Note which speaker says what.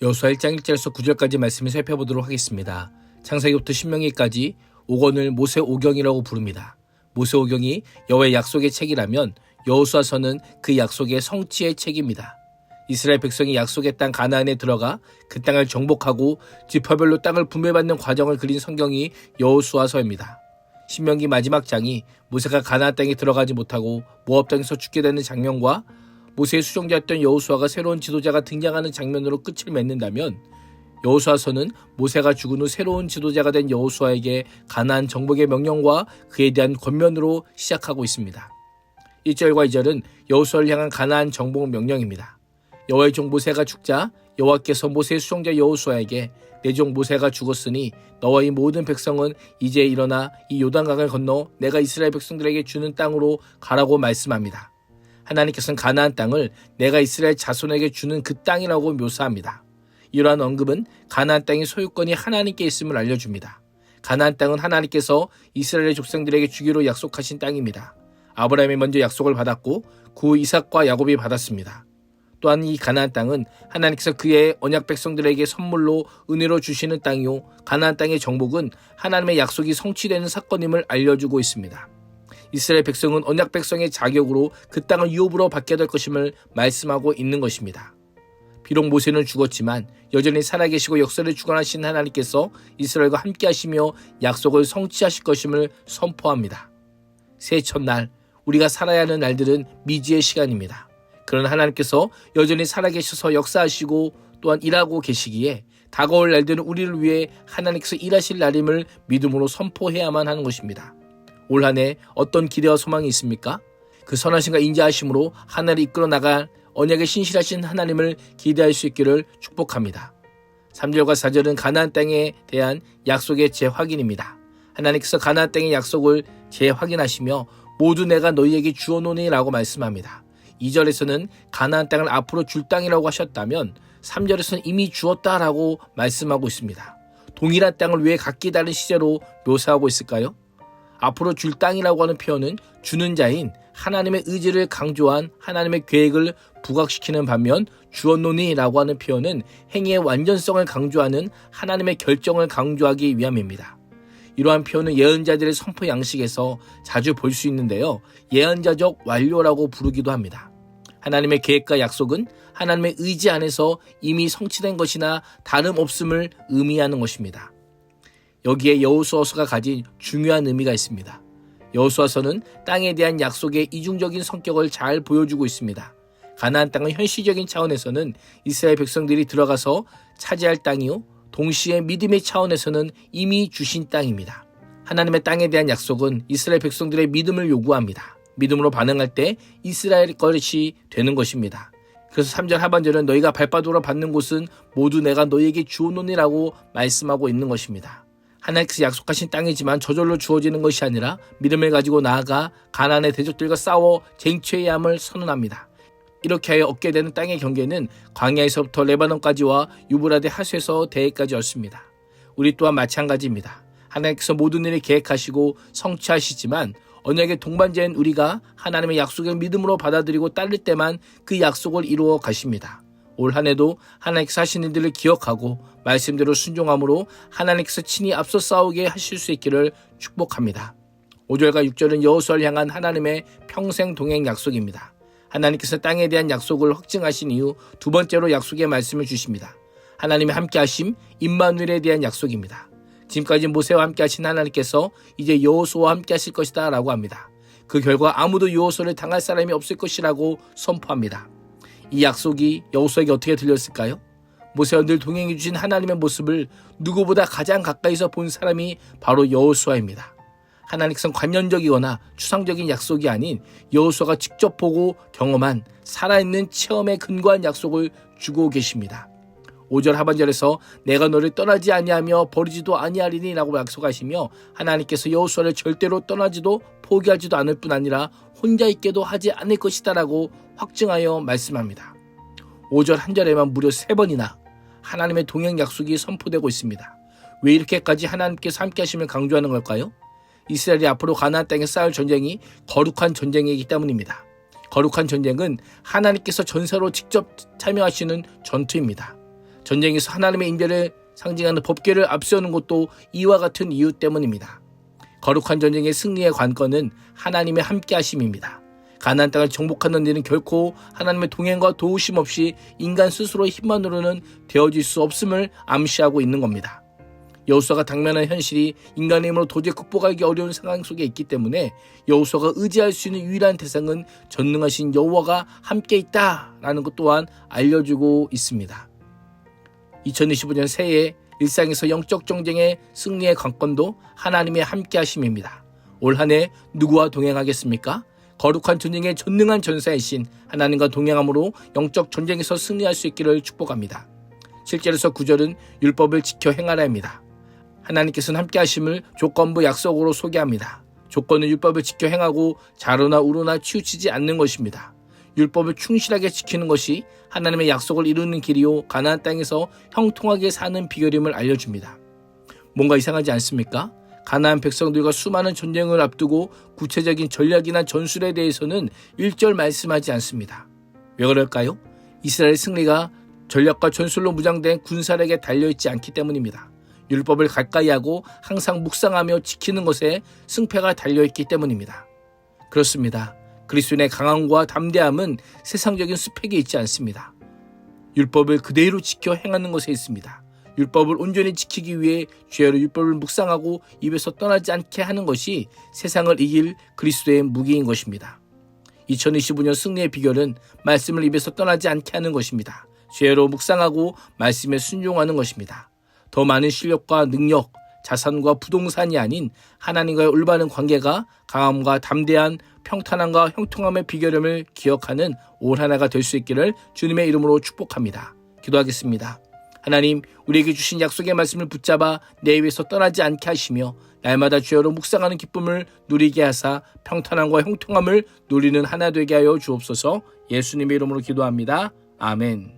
Speaker 1: 여호수아 1장 1절에서 9절까지 말씀을 살펴보도록 하겠습니다. 창세기부터 신명기까지 5권을 모세오경이라고 부릅니다. 모세오경이 여호와의 약속의 책이라면 여호수아서는 그 약속의 성취의 책입니다. 이스라엘 백성이 약속의 땅 가나안에 들어가 그 땅을 정복하고 지파별로 땅을 분배받는 과정을 그린 성경이 여호수아서입니다. 신명기 마지막 장이 모세가 가나안 땅에 들어가지 못하고 모압 땅에서 죽게 되는 장면과 모세의 수종자였던 여호수아가 새로운 지도자가 등장하는 장면으로 끝을 맺는다면, 여호수아서는 모세가 죽은 후 새로운 지도자가 된 여호수아에게 가나안 정복의 명령과 그에 대한 권면으로 시작하고 있습니다. 1절과 2절은 여호수아를 향한 가나안 정복 명령입니다. 여호와의 종 모세가 죽자 여호와께서 모세의 수종자 여호수아에게 내 종 모세가 죽었으니 너와 이 모든 백성은 이제 일어나 이 요단강을 건너 내가 이스라엘 백성들에게 주는 땅으로 가라고 말씀합니다. 하나님께서는 가나안 땅을 내가 이스라엘 자손에게 주는 그 땅이라고 묘사합니다. 이러한 언급은 가나안 땅의 소유권이 하나님께 있음을 알려줍니다. 가나안 땅은 하나님께서 이스라엘 족장들에게 주기로 약속하신 땅입니다. 아브라함이 먼저 약속을 받았고 그 후 이삭과 야곱이 받았습니다. 또한 이 가나안 땅은 하나님께서 그의 언약 백성들에게 선물로 은혜로 주시는 땅이요, 가나안 땅의 정복은 하나님의 약속이 성취되는 사건임을 알려주고 있습니다. 이스라엘 백성은 언약 백성의 자격으로 그 땅을 유업으로 받게 될 것임을 말씀하고 있는 것입니다. 비록 모세는 죽었지만 여전히 살아계시고 역사를 주관하신 하나님께서 이스라엘과 함께 하시며 약속을 성취하실 것임을 선포합니다. 새해 첫날, 우리가 살아야 하는 날들은 미지의 시간입니다. 그러나 하나님께서 여전히 살아계셔서 역사하시고 또한 일하고 계시기에 다가올 날들은 우리를 위해 하나님께서 일하실 날임을 믿음으로 선포해야만 하는 것입니다. 올 한 해 어떤 기대와 소망이 있습니까? 그 선하심과 인자하심으로 하나를 이끌어 나갈 언약의 신실하신 하나님을 기대할 수 있기를 축복합니다. 3절과 4절은 가나안 땅에 대한 약속의 재확인입니다. 하나님께서 가나안 땅의 약속을 재확인하시며 모두 내가 너희에게 주어노니 라고 말씀합니다. 2절에서는 가나안 땅을 앞으로 줄 땅이라고 하셨다면 3절에서는 이미 주었다라고 말씀하고 있습니다. 동일한 땅을 왜 각기 다른 시제로 묘사하고 있을까요? 앞으로 줄 땅이라고 하는 표현은 주는 자인 하나님의 의지를 강조한 하나님의 계획을 부각시키는 반면, 주었노니라고 하는 표현은 행위의 완전성을 강조하는 하나님의 결정을 강조하기 위함입니다. 이러한 표현은 예언자들의 선포 양식에서 자주 볼 수 있는데요, 예언자적 완료라고 부르기도 합니다. 하나님의 계획과 약속은 하나님의 의지 안에서 이미 성취된 것이나 다름없음을 의미하는 것입니다. 여기에 여호수아서가 가진 중요한 의미가 있습니다. 여호수아서는 땅에 대한 약속의 이중적인 성격을 잘 보여주고 있습니다. 가나안 땅은 현실적인 차원에서는 이스라엘 백성들이 들어가서 차지할 땅이요, 동시에 믿음의 차원에서는 이미 주신 땅입니다. 하나님의 땅에 대한 약속은 이스라엘 백성들의 믿음을 요구합니다. 믿음으로 반응할 때 이스라엘 것이 되는 것입니다. 그래서 3절 하반절은 너희가 발바닥으로 받는 곳은 모두 내가 너희에게 주어노니라고 말씀하고 있는 것입니다. 하나님께서 약속하신 땅이지만 저절로 주어지는 것이 아니라 믿음을 가지고 나아가 가나안의 대적들과 싸워 쟁취해야 함을 선언합니다. 이렇게 하여 얻게 되는 땅의 경계는 광야에서부터 레바논까지와 유브라데 하수에서 대해까지였습니다. 우리 또한 마찬가지입니다. 하나님께서 모든 일을 계획하시고 성취하시지만 언약의 동반자인 우리가 하나님의 약속을 믿음으로 받아들이고 따를 때만 그 약속을 이루어 가십니다. 올 한 해도 하나님께서 하신 일들을 기억하고 말씀대로 순종함으로 하나님께서 친히 앞서 싸우게 하실 수 있기를 축복합니다. 5절과 6절은 여호수아를 향한 하나님의 평생 동행 약속입니다. 하나님께서 땅에 대한 약속을 확증하신 이후 두 번째로 약속의 말씀을 주십니다. 하나님의 함께하심, 임마누엘에 대한 약속입니다. 지금까지 모세와 함께하신 하나님께서 이제 여호수아와 함께하실 것이다 라고 합니다. 그 결과 아무도 여호수아를 당할 사람이 없을 것이라고 선포합니다. 이 약속이 여호수아에게 어떻게 들렸을까요? 모세와 늘 동행해 주신 하나님의 모습을 누구보다 가장 가까이서 본 사람이 바로 여호수아입니다. 하나님께서는 관념적이거나 추상적인 약속이 아닌 여호수아가 직접 보고 경험한 살아있는 체험에 근거한 약속을 주고 계십니다. 5절 하반절에서 내가 너를 떠나지 아니하며 버리지도 아니하리니 라고 약속하시며 하나님께서 여호수아를 절대로 떠나지도 포기하지도 않을 뿐 아니라 혼자 있게도 하지 않을 것이다 라고 확증하여 말씀합니다. 5절 한 절에만 무려 3번이나 하나님의 동행 약속이 선포되고 있습니다. 왜 이렇게까지 하나님께서 함께 하심을 강조하는 걸까요? 이스라엘이 앞으로 가나안 땅에 쌓을 전쟁이 거룩한 전쟁이기 때문입니다. 거룩한 전쟁은 하나님께서 전사로 직접 참여하시는 전투입니다. 전쟁에서 하나님의 인대를 상징하는 법궤를 앞세우는 것도 이와 같은 이유 때문입니다. 거룩한 전쟁의 승리의 관건은 하나님의 함께하심입니다. 가나안 땅을 정복하는 일은 결코 하나님의 동행과 도우심 없이 인간 스스로의 힘만으로는 되어질 수 없음을 암시하고 있는 겁니다. 여호수아가 당면한 현실이 인간의 힘으로 도저히 극복하기 어려운 상황 속에 있기 때문에 여호수아가 의지할 수 있는 유일한 대상은 전능하신 여호와가 함께 있다라는 것 또한 알려주고 있습니다. 2025년 새해 일상에서 영적 전쟁의 승리의 관건도 하나님의 함께하심입니다. 올 한 해 누구와 동행하겠습니까? 거룩한 전쟁의 전능한 전사이신 하나님과 동행함으로 영적 전쟁에서 승리할 수 있기를 축복합니다. 7절에서 9절은 율법을 지켜 행하라입니다. 하나님께서는 함께하심을 조건부 약속으로 소개합니다. 조건은 율법을 지켜 행하고 좌로나 우로나 치우치지 않는 것입니다. 율법을 충실하게 지키는 것이 하나님의 약속을 이루는 길이요 가나안 땅에서 형통하게 사는 비결임을 알려줍니다. 뭔가 이상하지 않습니까? 가나안 백성들과 수많은 전쟁을 앞두고 구체적인 전략이나 전술에 대해서는 1절 말씀하지 않습니다. 왜 그럴까요? 이스라엘의 승리가 전략과 전술로 무장된 군사력에 달려있지 않기 때문입니다. 율법을 가까이 하고 항상 묵상하며 지키는 것에 승패가 달려있기 때문입니다. 그렇습니다. 그리스도인의 강함과 담대함은 세상적인 스펙에 있지 않습니다. 율법을 그대로 지켜 행하는 것에 있습니다. 율법을 온전히 지키기 위해 죄로 율법을 묵상하고 입에서 떠나지 않게 하는 것이 세상을 이길 그리스도의 무기인 것입니다. 2025년 승리의 비결은 말씀을 입에서 떠나지 않게 하는 것입니다. 죄로 묵상하고 말씀에 순종하는 것입니다. 더 많은 실력과 능력, 자산과 부동산이 아닌 하나님과의 올바른 관계가 강함과 담대한 평탄함과 형통함의 비결임을 기억하는 올 한 해가 될 수 있기를 주님의 이름으로 축복합니다. 기도하겠습니다. 하나님, 우리에게 주신 약속의 말씀을 붙잡아 내 위에서 떠나지 않게 하시며 날마다 주여로 묵상하는 기쁨을 누리게 하사 평탄함과 형통함을 누리는 하나 되게 하여 주옵소서. 예수님의 이름으로 기도합니다. 아멘.